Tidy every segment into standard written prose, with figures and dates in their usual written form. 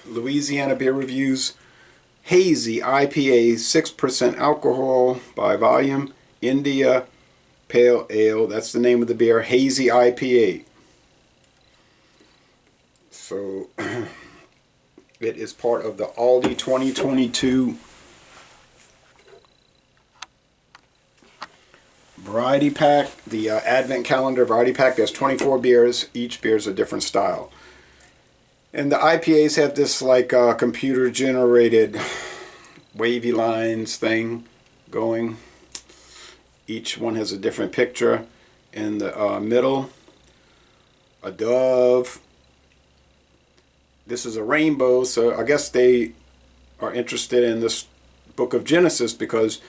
Louisiana Beer Reviews. Hazy IPA, 6% alcohol by volume. India Pale Ale. That's the name of the beer. Hazy IPA. So it is part of the Aldi 2022 variety pack, the Advent Calendar variety pack. There's 24 beers. Each beer is a different style. And the IPAs have this like computer generated wavy lines thing going. Each one has a different picture. In the middle, a dove. This is a rainbow, so I guess they are interested in this book of Genesis because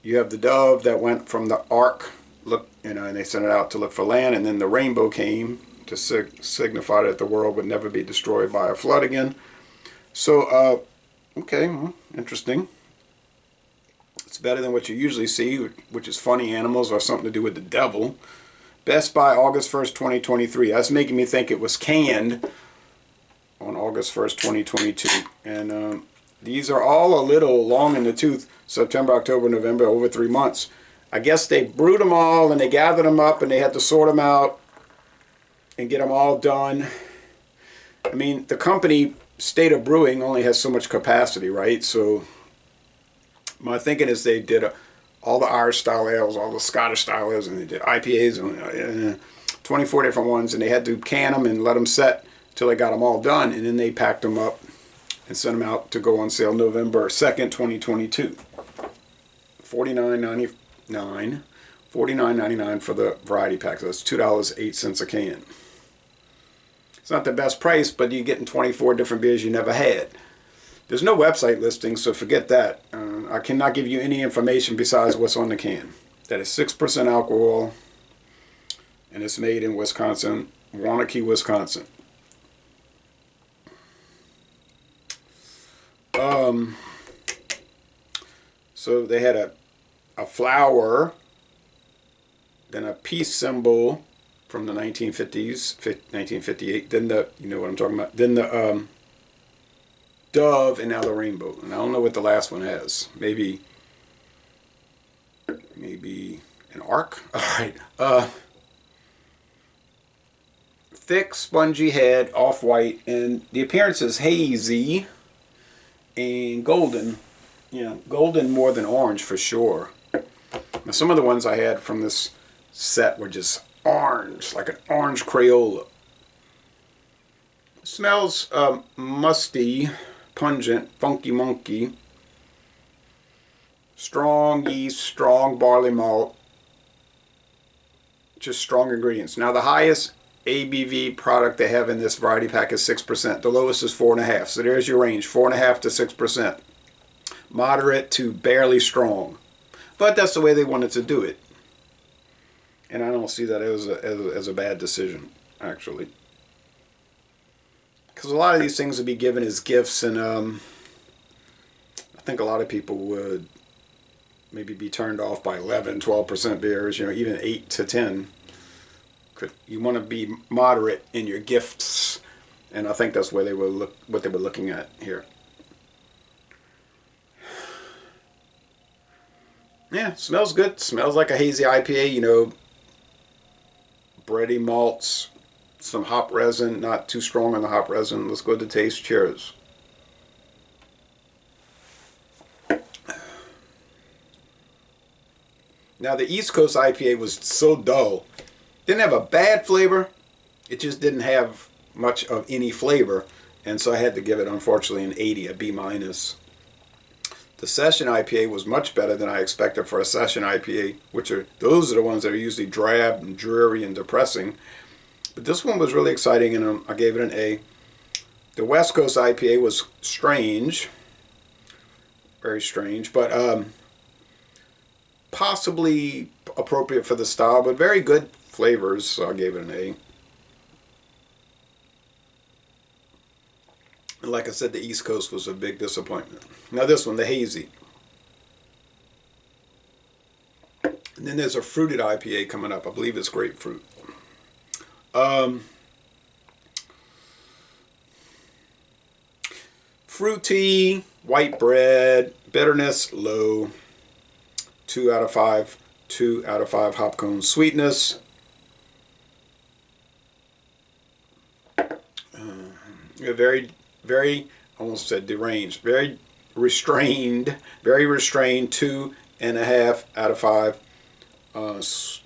you have the dove that went from the ark, and they sent it out to look for land, and then the rainbow came to signify that the world would never be destroyed by a flood again. So, okay, well, interesting. It's better than what you usually see, which is funny animals or something to do with the devil. Best by August 1st, 2023. That's making me think it was canned on August 1st, 2022. And these are all a little long in the tooth. September, October, November, over 3 months. I guess they brewed them all and they gathered them up and they had to sort them out and get them all done. I mean, the company, State of Brewing, only has so much capacity, right? So my thinking is they did all the Irish style ales, all the Scottish style ales, and they did IPAs, and 24 different ones, and they had to can them and let them set till they got them all done, and then they packed them up and sent them out to go on sale November 2nd, 2022. $49.99 for the variety pack. So that's $2.08 a can. It's not the best price, but you're getting 24 different beers you never had. There's no website listing, so forget that. I cannot give you any information besides what's on the can. That is 6% alcohol, and it's made in Wisconsin, Waunakee, Wisconsin. So they had a flower, then a peace symbol from the 1950s, 1958. Then you know what I'm talking about. Then the dove, and now the rainbow. And I don't know what the last one has. Maybe an arc. All right. Thick, spongy head, off-white, and the appearance is hazy and golden. Yeah, golden more than orange for sure. Now, some of the ones I had from this set were just orange, like an orange Crayola. It smells musty, pungent, funky monkey. Strong yeast, strong barley malt. Just strong ingredients. Now, the highest ABV product they have in this variety pack is 6%. The lowest is 4.5%. So there's your range, 4.5% to 6%. Moderate to barely strong. But that's the way they wanted to do it. And I don't see that as a bad decision, actually. Because a lot of these things would be given as gifts, and I think a lot of people would maybe be turned off by 11, 12% beers, even 8 to 10. You want to be moderate in your gifts, and I think that's where what they were looking at here. Yeah, smells good. Smells like a hazy IPA, bready malts, some hop resin, not too strong on the hop resin. Let's go to taste. Cheers. Now, the East Coast IPA was so dull. Didn't have a bad flavor. It just didn't have much of any flavor. And so I had to give it, unfortunately, an 80, a B-. The Session IPA was much better than I expected for a Session IPA, those are the ones that are usually drab and dreary and depressing. But this one was really exciting, and I gave it an A. The West Coast IPA was strange, very strange, but possibly appropriate for the style, but very good flavors, so I gave it an A. And like I said, the East Coast was a big disappointment. Now this one, the Hazy. And then there's a fruited IPA coming up. I believe it's grapefruit. Fruity, white bread, bitterness, low. 2 out of 5. 2 out of 5 hop cone sweetness. Very, very, almost said deranged. Very restrained. 2.5 out of 5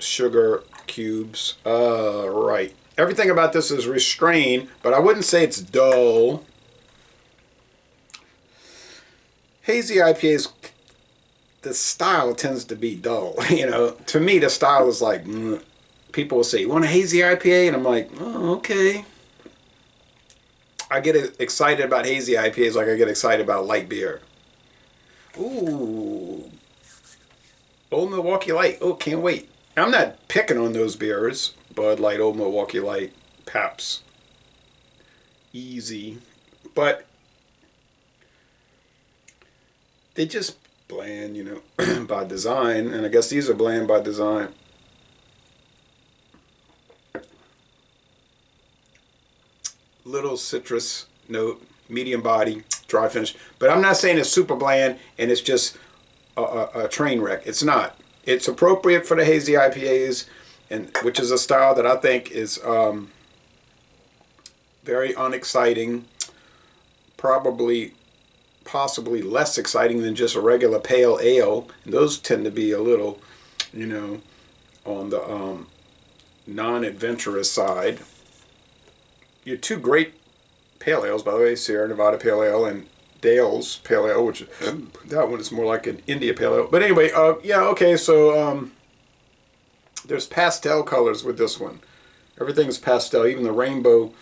sugar cubes. Right. Everything about this is restrained, but I wouldn't say it's dull. Hazy IPAs, the style tends to be dull. You know, to me, the style is like, people will say, "You want a hazy IPA?" And I'm like, "Oh, okay." I get excited about hazy IPAs like I get excited about light beer. Ooh, Old Milwaukee Light. Oh, can't wait. I'm not picking on those beers. Bud Light, Old Milwaukee Light, Pabst, Easy. But they just bland, you know, by design. And I guess these are bland by design. Little citrus note, medium body, dry finish. But I'm not saying it's super bland and it's just a train wreck. It's not. It's appropriate for the hazy IPAs, and which is a style that I think is very unexciting. Possibly less exciting than just a regular pale ale. And those tend to be a little, you know, on the non-adventurous side. Your two great pale ales, by the way, Sierra Nevada Pale Ale and Dale's Pale Ale, which that one is more like an India Pale Ale. But anyway, yeah, okay, so there's pastel colors with this one. Everything's pastel. Even the rainbow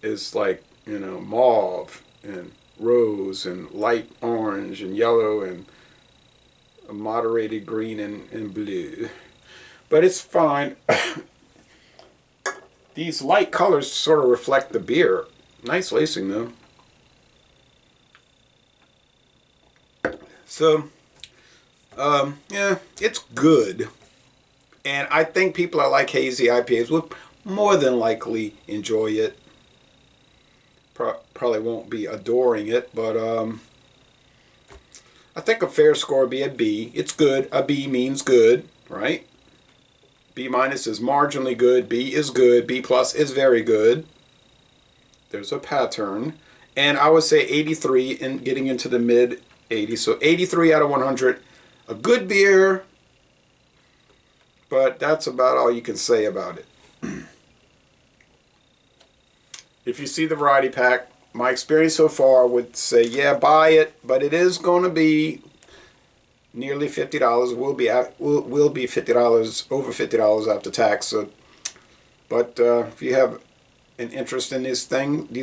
is like, you know, mauve and rose and light orange and yellow and a moderated green and blue. But it's fine. These light colors sort of reflect the beer. Nice lacing though. So, yeah, it's good. And I think people that like hazy IPAs will more than likely enjoy it. Probably won't be adoring it, but I think a fair score would be a B. It's good. A B means good, right? B minus is marginally good. B is good. B plus is very good. There's a pattern. And I would say 83 and getting into the mid 80s. So 83 out of 100. A good beer, but that's about all you can say about it. If you see the variety pack, my experience so far would say, yeah, buy it, but it is going to be nearly $50. Will be $50, over $50 after tax. So, but if you have an interest in these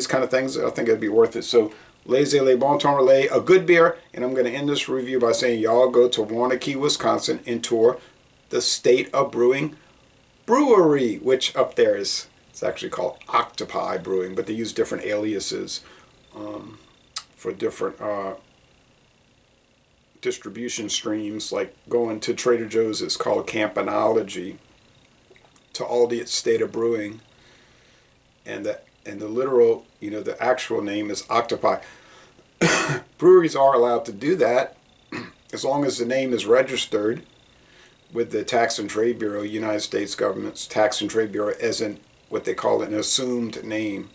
kind of things, I think it'd be worth it. So, Laissez les bon temps relais, a good beer, and I'm going to end this review by saying y'all go to Waunakee, Wisconsin, and tour the State of Brewing Brewery, which up there is, it's actually called Octopi Brewing, but they use different aliases for different distribution streams. Like going to Trader Joe's is called Campanology. To Aldi, it's State of Brewing, and the literal, you know, the actual name is Octopi. Breweries are allowed to do that as long as the name is registered with the Tax and Trade Bureau, United States government's Tax and Trade Bureau, as in what they call an assumed name,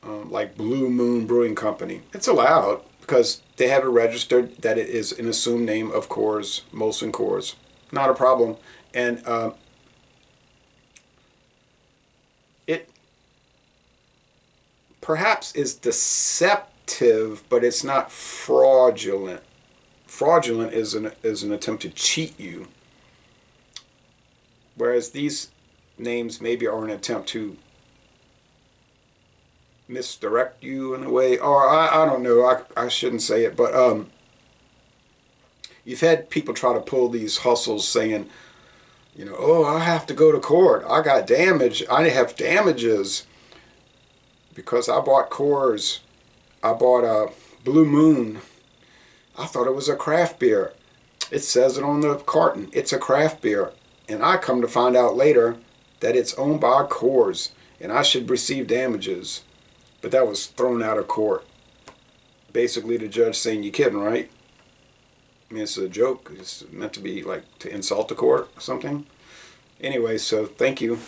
like Blue Moon Brewing Company. It's allowed because they have it registered that it is an assumed name of Coors, Molson Coors. Not a problem. And it perhaps is deceptive, but it's not fraudulent. Fraudulent is an attempt to cheat you, whereas these names maybe are an attempt to misdirect you in a way, or I don't know, I shouldn't say it, but you've had people try to pull these hustles saying, you know, oh, I have to go to court, I got damage, I have damages because I bought Coors, I bought a Blue Moon, I thought it was a craft beer. It says it on the carton. It's a craft beer. And I come to find out later that it's owned by Coors and I should receive damages. But that was thrown out of court. basically the judge saying, "You kidding, right?" I mean, it's a joke. It's meant to be like to insult the court or something. Anyway, so thank you.